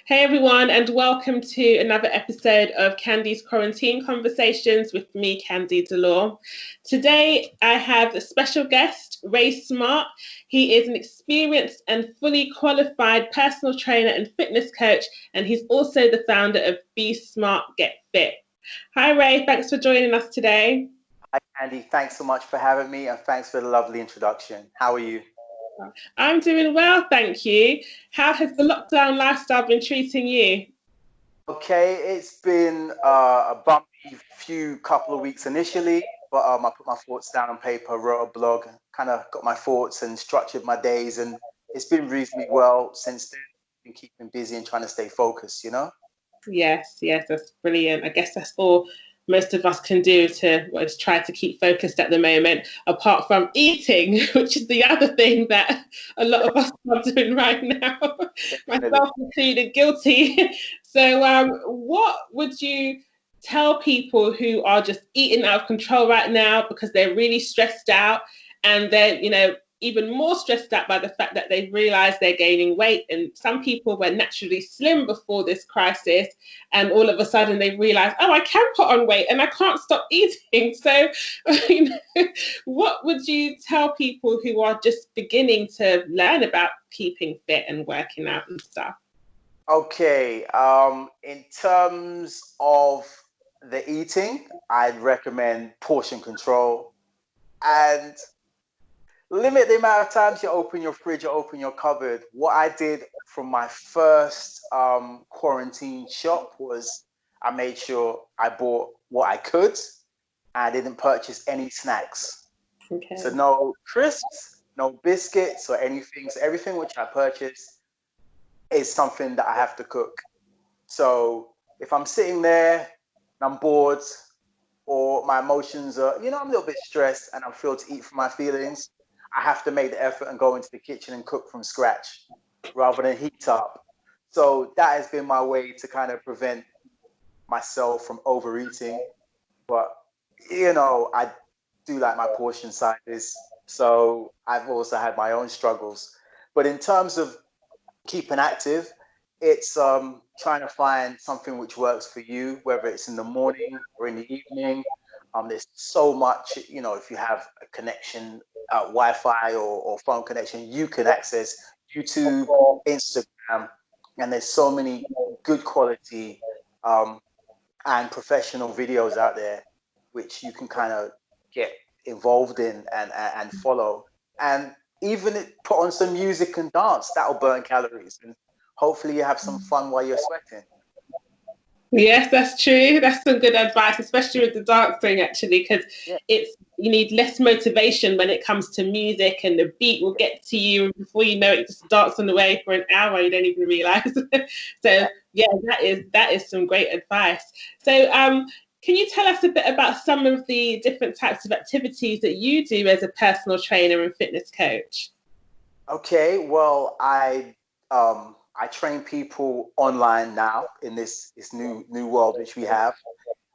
Hey everyone, and welcome to another episode of Kandy's Quarantine Conversations with me, Kandy Delore. Today I have a special guest, Rey Smart. He is an experienced and fully qualified personal trainer and fitness coach, and he's also the founder of Be Smart, Get Fit. Hi Ray, thanks for joining us today. Hi, Andy. Thanks so much for having me, and thanks for the lovely introduction. How are you? I'm doing well, thank you. How has the lockdown lifestyle been treating you? Okay, it's been a bumpy few couple of weeks initially, but I put my thoughts down on paper, wrote a blog, kind of got my thoughts and structured my days, and it's been reasonably well since then. Been keeping busy and trying to stay focused. Yes, that's brilliant. I guess that's all most of us can do to is try to keep focused at the moment, apart from eating, which is the other thing that a lot of us are doing right now, Definitely. myself included, guilty. So, what would you tell people who are just eating out of control right now because they're really stressed out and they're, even more stressed out by the fact that they've realized they're gaining weight? And some people were naturally slim before this crisis, and all of a sudden they realize, oh, I can put on weight and I can't stop eating. So, what would you tell people who are just beginning to learn about keeping fit and working out and stuff? Okay, in terms of the eating, I'd recommend portion control and limit the amount of times you open your fridge or open your cupboard. What I did from my first quarantine shop was I made sure I bought what I could. I didn't purchase any snacks. So Okay. no crisps, no biscuits or anything. So everything which I purchased is something that I have to cook. So if I'm sitting there and I'm bored or my emotions are, I'm a little bit stressed and I feel to eat for my feelings, I have to make the effort and go into the kitchen and cook from scratch rather than heat up. So that has been my way to kind of prevent myself from overeating. But, I do like my portion sizes. So I've also had my own struggles. But in terms of keeping active, it's trying to find something which works for you, whether it's in the morning or in the evening. There's so much, if you have a connection, Wi-Fi or phone connection, you can access YouTube, Instagram, and there's so many good quality um, and professional videos out there which you can kind of get involved in and follow. And even put on some music and dance, that'll burn calories. And hopefully you have some fun while you're sweating. Yes, that's true. That's some good advice, especially with the dancing, actually, because Yeah, it's you need less motivation when it comes to music, and the beat will get to you, and before you know it, you just dancing away for an hour. You don't even realize. So, yeah. yeah, that is some great advice. So, can you tell us a bit about some of the different types of activities that you do as a personal trainer and fitness coach? Okay, well, I train people online now in this new world which we have.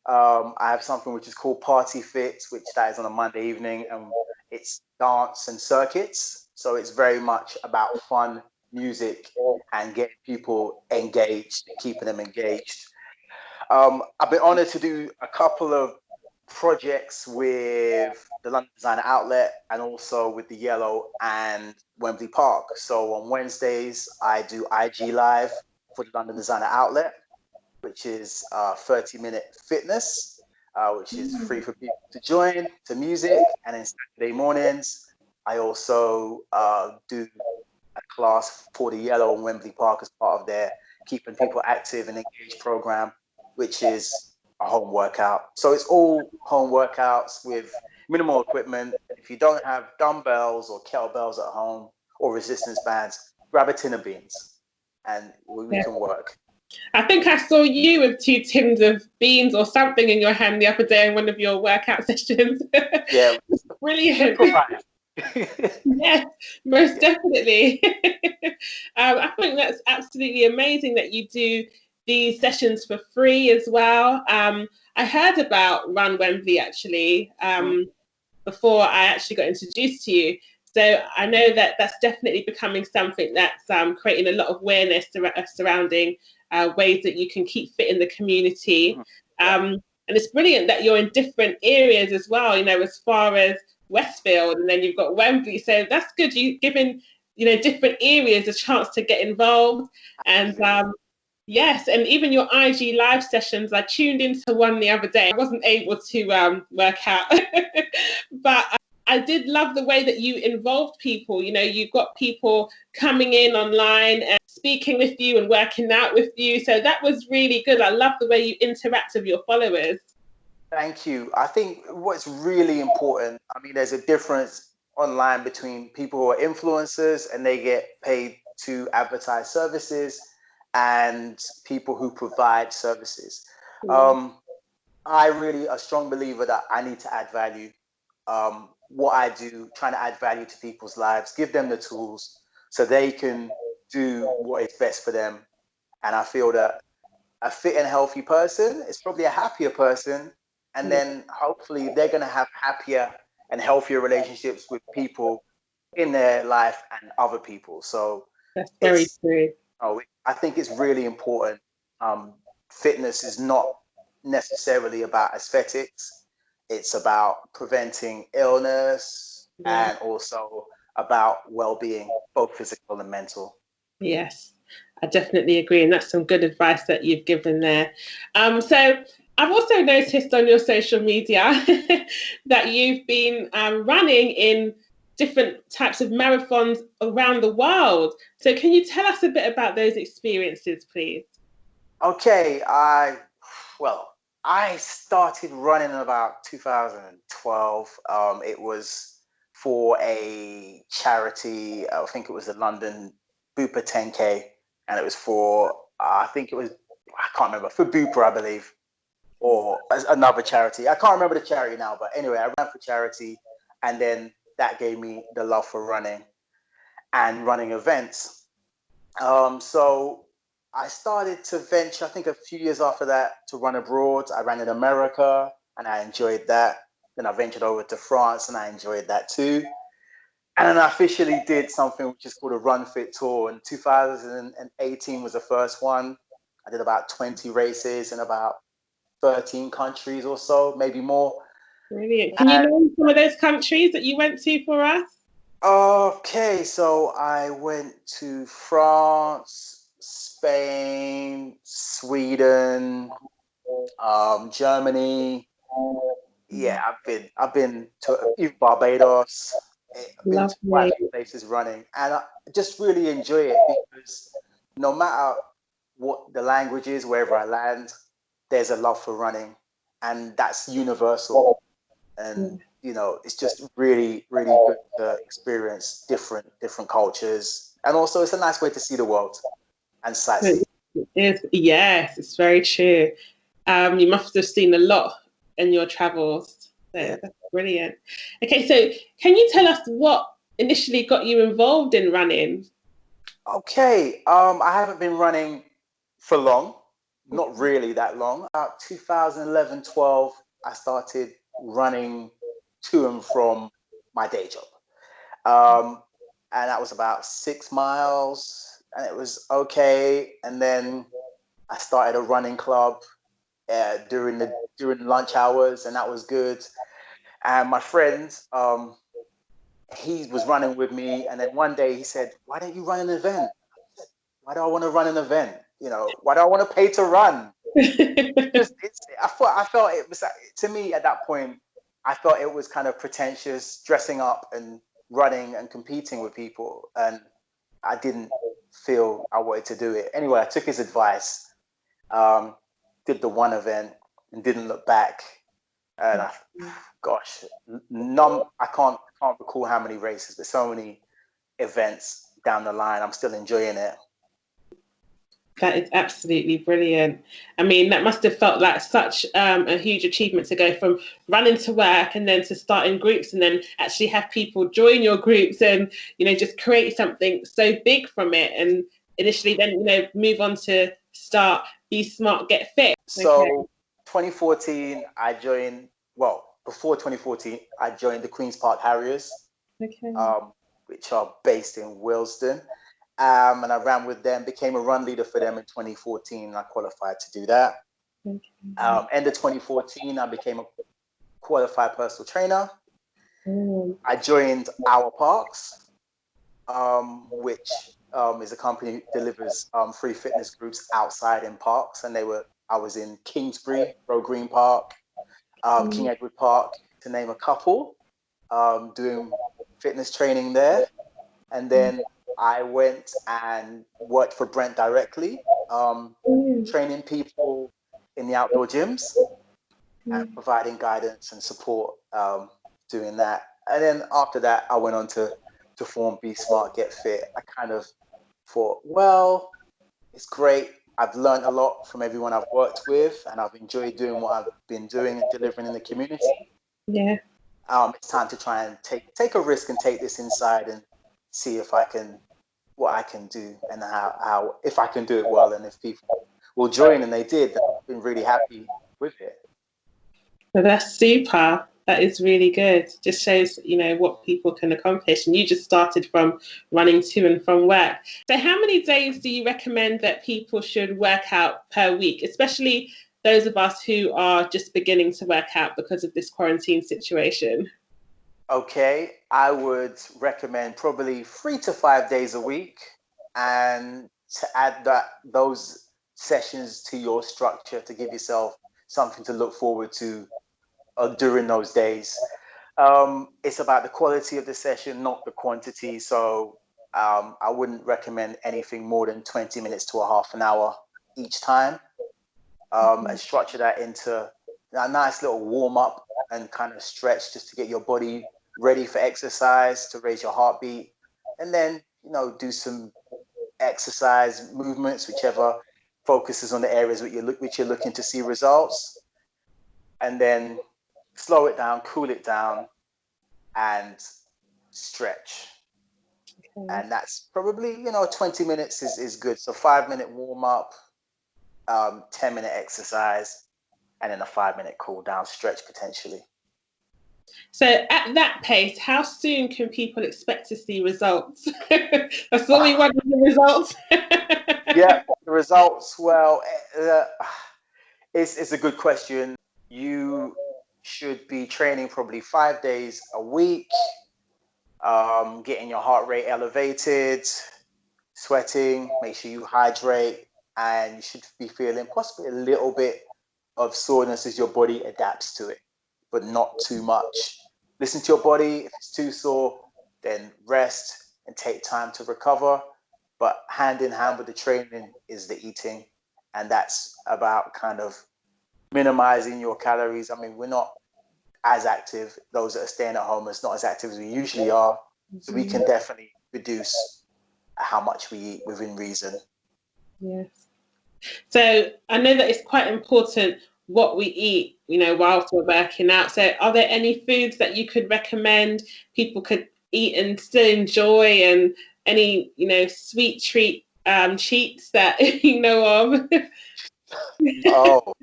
I have something which is called Party Fit, which that is on a Monday evening, and it's dance and circuits. So it's very much about fun, music, and getting people engaged, keeping them engaged. I've been honored to do a couple of projects with the London Designer Outlet and also with the Yellow and Wembley Park. So on Wednesdays, I do IG Live for the London Designer Outlet, which is 30-minute fitness, which is free for people to join to music. And then Saturday mornings, I also do a class for the Yellow and Wembley Park as part of their keeping people active and engaged program, which is a home workout. So it's all home workouts with minimal equipment. If you don't have dumbbells or kettlebells at home or resistance bands, grab a tin of beans and we Yeah. can work. I think I saw you with two tins of beans or something in your hand the other day in one of your workout sessions. Yeah, Brilliant. improvise. Yes, most Yeah. definitely. I think that's absolutely amazing that you do these sessions for free as well. I heard about Run Wembley actually Mhm. before I actually got introduced to you. So I know that that's definitely becoming something that's creating a lot of awareness surrounding ways that you can keep fit in the community. Yeah. And it's brilliant that you're in different areas as well, you know, as far as Westfield, and then you've got Wembley. So that's good. You've given, you know, different areas a chance to get involved. And yes, and even your IG live sessions, I tuned into one the other day. I wasn't able to work out, but I did love the way that you involved people. You know, you've got people coming in online and speaking with you and working out with you. So that was really good. I love the way you interact with your followers. Thank you. I think what's really important, I mean, there's a difference online between people who are influencers and they get paid to advertise services and people who provide services. I really a strong believer that I need to add value. What I do, trying to add value to people's lives, give them the tools so they can do what is best for them. And I feel that a fit and healthy person is probably a happier person. And then hopefully they're going to have happier and healthier relationships with people in their life and other people. So that's very true. I think it's really important. Fitness is not necessarily about aesthetics. It's about preventing illness and also about well-being, both physical and mental. Yes, I definitely agree. And that's some good advice that you've given there. So I've also noticed on your social media that you've been running in different types of marathons around the world. So can you tell us a bit about those experiences, please? Okay, I started running in about 2012. It was for a charity. I think it was the London Bupa 10K, and it was for I can't remember, for Bupa, I believe, or another charity. I can't remember the charity now, but anyway, I ran for charity, and then that gave me the love for running and running events. So I started to venture, I think a few years after that, to run abroad. I ran in America and I enjoyed that. Then I ventured over to France and I enjoyed that too. And then I officially did something which is called a Run Fit Tour. In 2018 was the first one. I did about 20 races in about 13 countries or so, maybe more. Brilliant. Can you name some of those countries that you went to for us? Okay, so I went to France, Spain, Sweden, Germany. Yeah, I've been to even Barbados. I've been to quite a few places running, and I just really enjoy it because no matter what the language is, wherever I land, there's a love for running, and that's universal. And you know, it's just really, really good to experience different cultures, and also it's a nice way to see the world and sightsee. Yes, it's very true. You must have seen a lot in your travels. So that's brilliant. Okay, so can you tell us what initially got you involved in running? Okay, I haven't been running for long, not really that long. About 2011, 12, I started running to and from my day job. And that was about 6 miles, and it was okay. And then I started a running club during lunch hours, and that was good. And my friend, he was running with me, and then one day he said, "Why don't you run an event?" I said, "Why do I want to run an event? You know, why do I want to pay to run?" I felt it was, to me at that point, I felt it was kind of pretentious, dressing up and running and competing with people, and I didn't feel I wanted to do it. Anyway, I took his advice, did the one event, and didn't look back. And gosh, I can't recall how many races, but so many events down the line. I'm still enjoying it. That is absolutely brilliant. I mean, that must have felt like such a huge achievement to go from running to work and then to start in groups and then actually have people join your groups and, you know, just create something so big from it. And initially then, you know, move on to start Be Smart, Get Fit. So 2014, I joined, before 2014, I joined the Queen's Park Harriers, which are based in Willesden. and I ran with them, became a run leader for them in 2014. And I qualified to do that. Okay. End of 2014, I became a qualified personal trainer. I joined Our Parks, which is a company that delivers free fitness groups outside in parks. And I was in Kingsbury, Row Green Park, King Edward Park, to name a couple, doing fitness training there. And then I went and worked for Brent directly, training people in the outdoor gyms and providing guidance and support, doing that. And then after that, I went on to form Be Smart, Get Fit. I kind of thought, well, it's great. I've learned a lot from everyone I've worked with, and I've enjoyed doing what I've been doing and delivering in the community. Yeah. It's time to try and take a risk and take this inside and see if I can, what I can do, and how if I can do it well, and if people will join. And they did. I've been really happy with it. So that's super. That is really good. Just shows, what people can accomplish. And you just started from running to and from work. So how many days do you recommend that people should work out per week, especially those of us who are just beginning to work out because of this quarantine situation? Okay, I would recommend probably 3 to 5 days a week, and to add those sessions to your structure to give yourself something to look forward to during those days. It's about the quality of the session, not the quantity. So I wouldn't recommend anything more than 20 minutes to a half an hour each time, and structure that into a nice little warm up and kind of stretch just to get your body ready for exercise, to raise your heartbeat, and then do some exercise movements, whichever focuses on the areas which you're looking to see results, and then slow it down, cool it down, and stretch. Okay. And that's probably 20 minutes is good. So 5-minute warm up, 10-minute exercise, and then a 5-minute cool down stretch potentially. So at that pace, how soon can people expect to see results? That's all we want, is the results. Yeah, the results. Well, it's a good question. You should be training probably 5 days a week, getting your heart rate elevated, sweating, make sure you hydrate, and you should be feeling possibly a little bit of soreness as your body adapts to it, but not too much. Listen to your body. If it's too sore, then rest and take time to recover. But hand in hand with the training is the eating. And that's about kind of minimizing your calories. I mean, we're not as active. Those that are staying at home is not as active as we usually are. So we can definitely reduce how much we eat within reason. Yes. So I know that it's quite important what we eat, whilst we're working out. So are there any foods that you could recommend people could eat and still enjoy, and any, sweet treat cheats that you know of? Oh,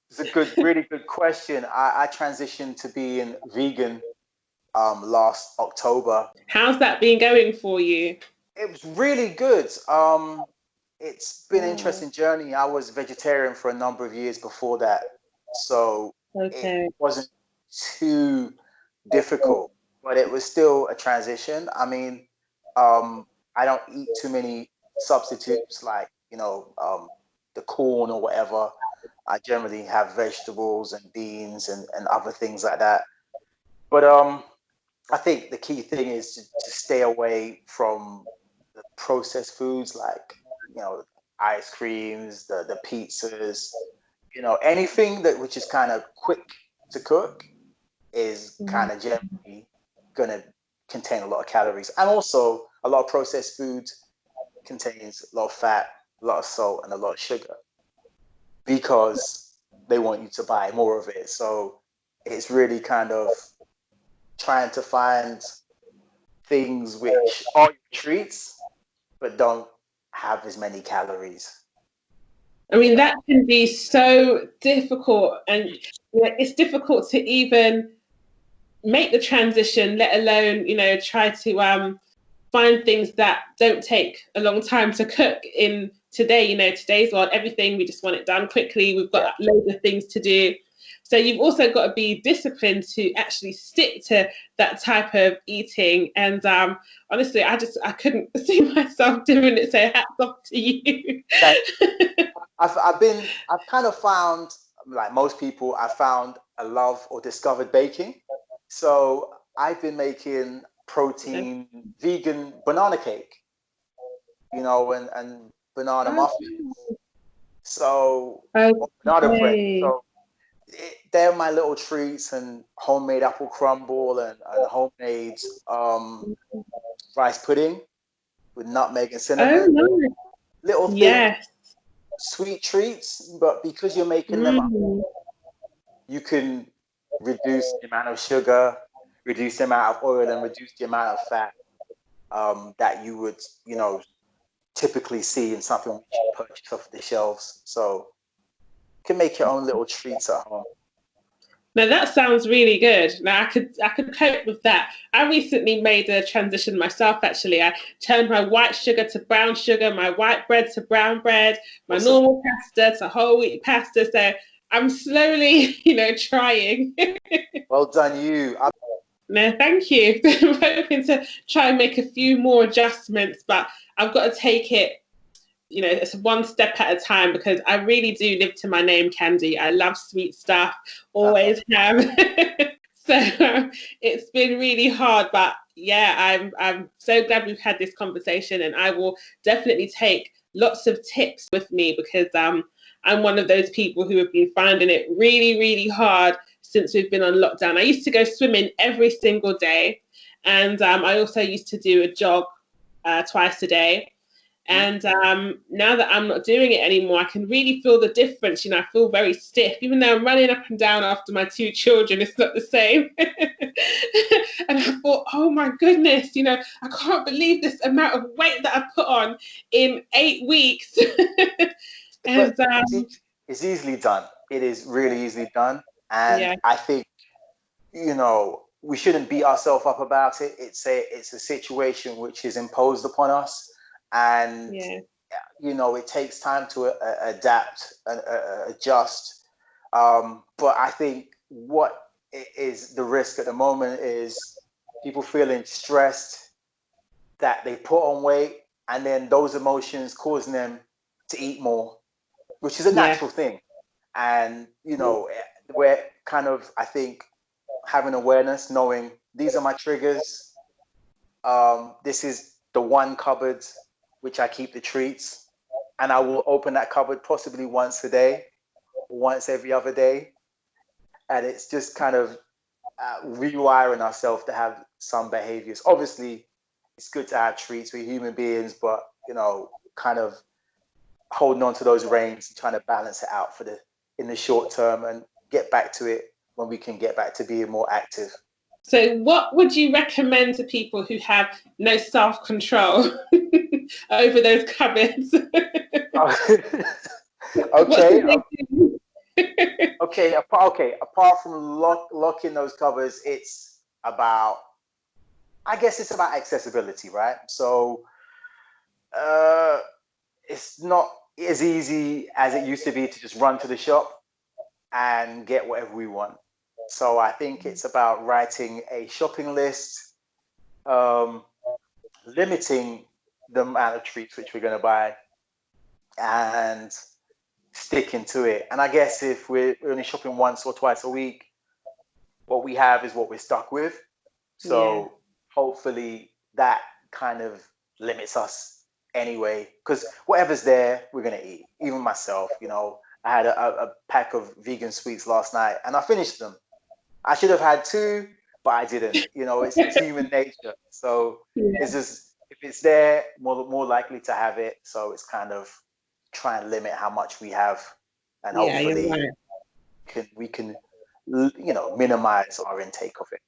it's a really good question. I transitioned to being vegan last October. How's that been going for you? It was really good. It's been an interesting journey. I was vegetarian for a number of years before that, so it Okay. wasn't too difficult, but it was still a transition. I mean, I don't eat too many substitutes like the corn or whatever. I generally have vegetables and beans and other things like that. But I think the key thing is to stay away from the processed foods like, ice creams, the pizzas, anything which is kind of quick to cook is kind of generally going to contain a lot of calories. And also a lot of processed food contains a lot of fat, a lot of salt, and a lot of sugar, because they want you to buy more of it. So it's really kind of trying to find things which are treats but don't have as many calories. I mean, that can be so difficult, and it's difficult to even make the transition, let alone, try to find things that don't take a long time to cook in today, today's world. Everything, we just want it done quickly. We've got loads of things to do. So you've also got to be disciplined to actually stick to that type of eating. And honestly, I couldn't see myself doing it. So hats off to you. I've kind of found, like most people, I found a love or discovered baking. So I've been making protein vegan banana cake, and banana muffins. So banana bread. So they're my little treats, and homemade apple crumble and homemade rice pudding with nutmeg and cinnamon. Nice. Little things, sweet treats, but because you're making them up, you can reduce the amount of sugar, reduce the amount of oil, and reduce the amount of fat that you would, typically see in something which you purchase off the shelves. So you can make your own little treats at home. Now that sounds really good. Now I could cope with that. I recently made a transition myself. Actually, I turned my white sugar to brown sugar, my white bread to brown bread, my normal pasta to whole wheat pasta. So I'm slowly, trying. Well done, you. No, thank you. I'm hoping to try and make a few more adjustments, but I've got to take it. It's one step at a time, because I really do live to my name, Kandy. I love sweet stuff, always have. So it's been really hard, but yeah, I'm so glad we've had this conversation, and I will definitely take lots of tips with me, because I'm one of those people who have been finding it really, really hard since we've been on lockdown. I used to go swimming every single day, and I also used to do a jog twice a day. And now that I'm not doing it anymore, I can really feel the difference. I feel very stiff. Even though I'm running up and down after my 2 children, it's not the same. And I thought, oh my goodness, I can't believe this amount of weight that I've put on in 8 weeks. And it's easily done. It is really easily done. And I think, we shouldn't beat ourselves up about it. It's a situation which is imposed upon us. And, it takes time to adapt and adjust. But I think what is the risk at the moment is people feeling stressed that they put on weight, and then those emotions causing them to eat more, which is a natural thing. And, we're kind of, I think, having awareness, knowing these are my triggers. This is the one cupboard which I keep the treats, and I will open that cupboard possibly once a day, once every other day. And it's just kind of rewiring ourselves to have some behaviors. Obviously, it's good to have treats. We're human beings, but, kind of holding on to those reins and trying to balance it out in the short term, and get back to it when we can get back to being more active. So what would you recommend to people who have no self-control over those cupboards? Okay. Apart from locking those cupboards, it's about accessibility, right? So it's not as easy as it used to be to just run to the shop and get whatever we want. So I think it's about writing a shopping list, limiting the amount of treats which we're going to buy, and sticking to it. And I guess if we're only shopping once or twice a week, what we have is what we're stuck with. So hopefully that kind of limits us anyway, because whatever's there, we're going to eat. Even myself, I had a pack of vegan sweets last night, and I finished them. I should have had 2, but I didn't. It's human nature. So it's just, if it's there, more likely to have it. So it's kind of try and limit how much we have, and hopefully we can minimize our intake of it.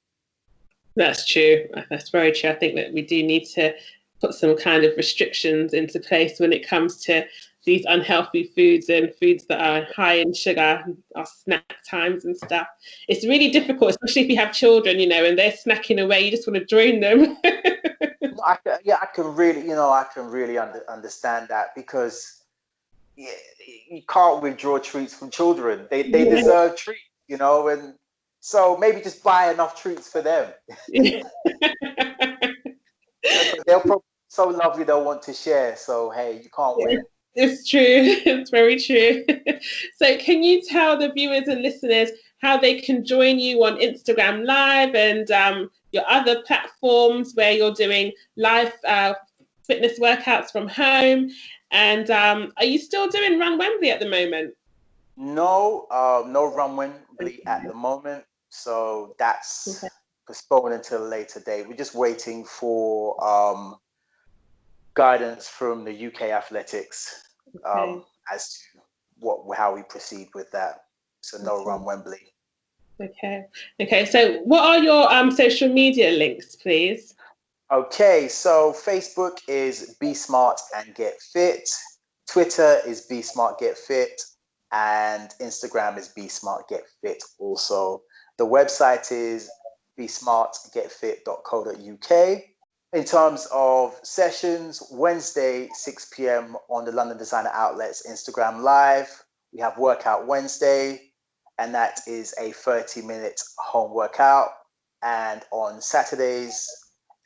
That's true. That's very true. I think that we do need to put some kind of restrictions into place when it comes to these unhealthy foods and foods that are high in sugar, our snack times and stuff. It's really difficult, especially if you have children, and they're snacking away. You just want to join them. I can really, I can really understand that, because yeah, you can't withdraw treats from children. They deserve treats, and so maybe just buy enough treats for them. Yeah. But they'll probably be so lovely they'll want to share. So hey, you can't win. It's true. It's very true. So, can you tell the viewers and listeners how they can join you on Instagram Live and your other platforms where you're doing live fitness workouts from home? And are you still doing Run Wembley at the moment? No, no Run Wembley at the moment. So that's Okay. postponed until a later date. We're just waiting for guidance from the UK Athletics Okay. as to how we proceed with that. So no Okay. Run Wembley. Okay. Okay. So, what are your social media links, please? Okay, so Facebook is Be Smart and Get Fit. Twitter is Be Smart Get Fit, and Instagram is Be Smart Get Fit also. The website is besmartgetfit.co.uk. In terms of sessions, Wednesday, 6 p.m. on the London Designer Outlets Instagram Live. We have Workout Wednesday, and that is a 30-minute home workout. And on Saturdays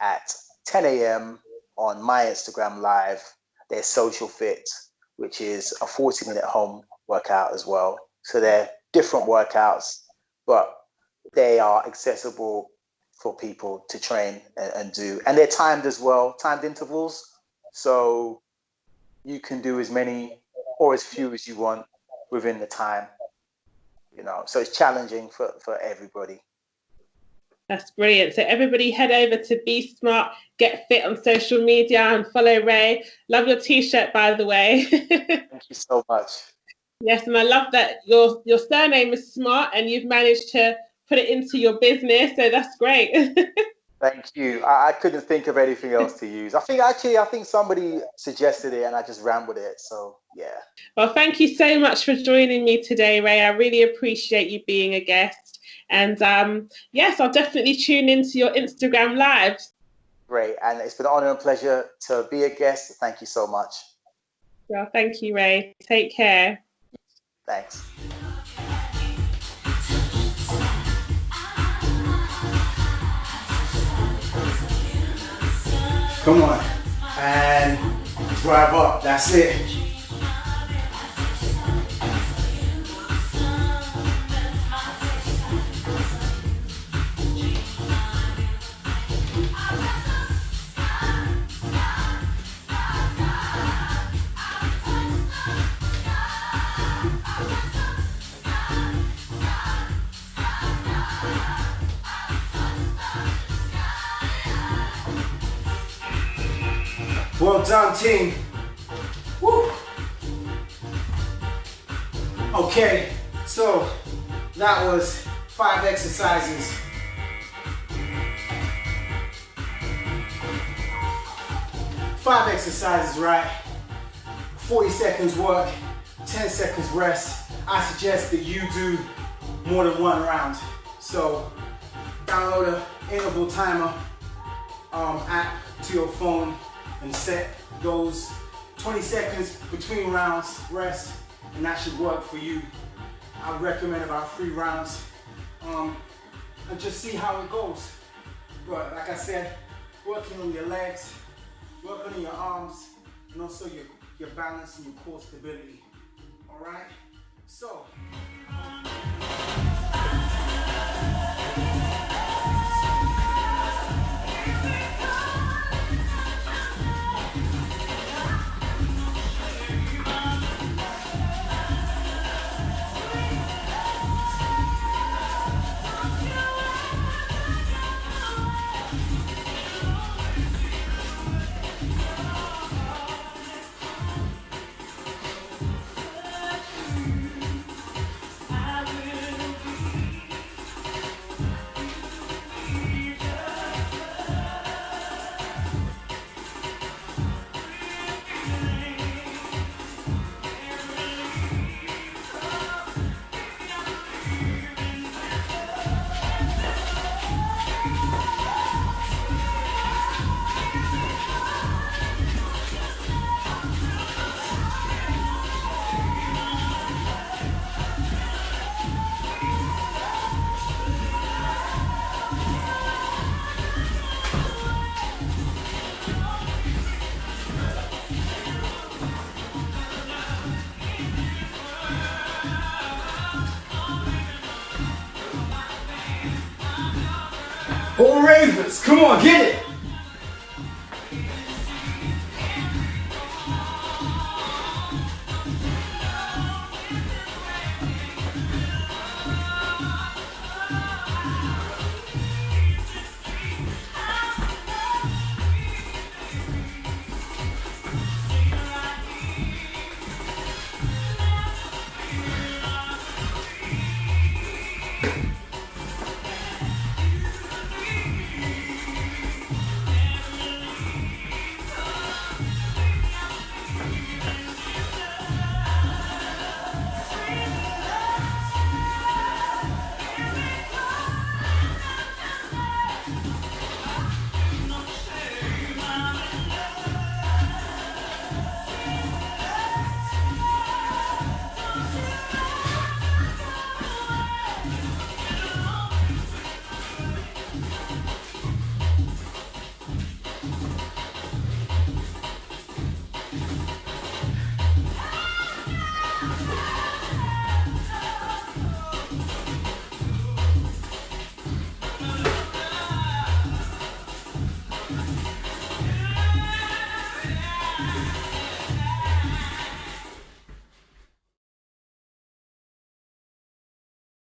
at 10 a.m. on my Instagram Live, there's Social Fit, which is a 40-minute home workout as well. So they're different workouts, but they are accessible for people to train and do. And they're timed as well, timed intervals. So you can do as many or as few as you want within the time, So it's challenging for everybody. That's brilliant. So everybody head over to Be Smart, Get Fit on social media and follow Ray. Love your t-shirt, by the way. Thank you so much. Yes, and I love that your surname is Smart and you've managed to put it into your business. So that's great. Thank you. I couldn't think of anything else to use. I think somebody suggested it and I just ran with it. So yeah. Well, thank you so much for joining me today, Ray. I really appreciate you being a guest. And yes, I'll definitely tune into your Instagram Live. Great. And it's been an honor and pleasure to be a guest. Thank you so much. Well, thank you, Ray. Take care. Thanks. Come on. And drive up. That's it. Well done, team. Woo. Okay, so that was 5 exercises. 5 exercises, right? 40 seconds work, 10 seconds rest. I suggest that you do more than 1 round. So download an interval timer app to your phone and set those 20 seconds between rounds, rest, and that should work for you. I recommend about 3 rounds and just see how it goes. But like I said, working on your legs, working on your arms, and also your balance and your core stability. All right? So. All ravers, come on, get it.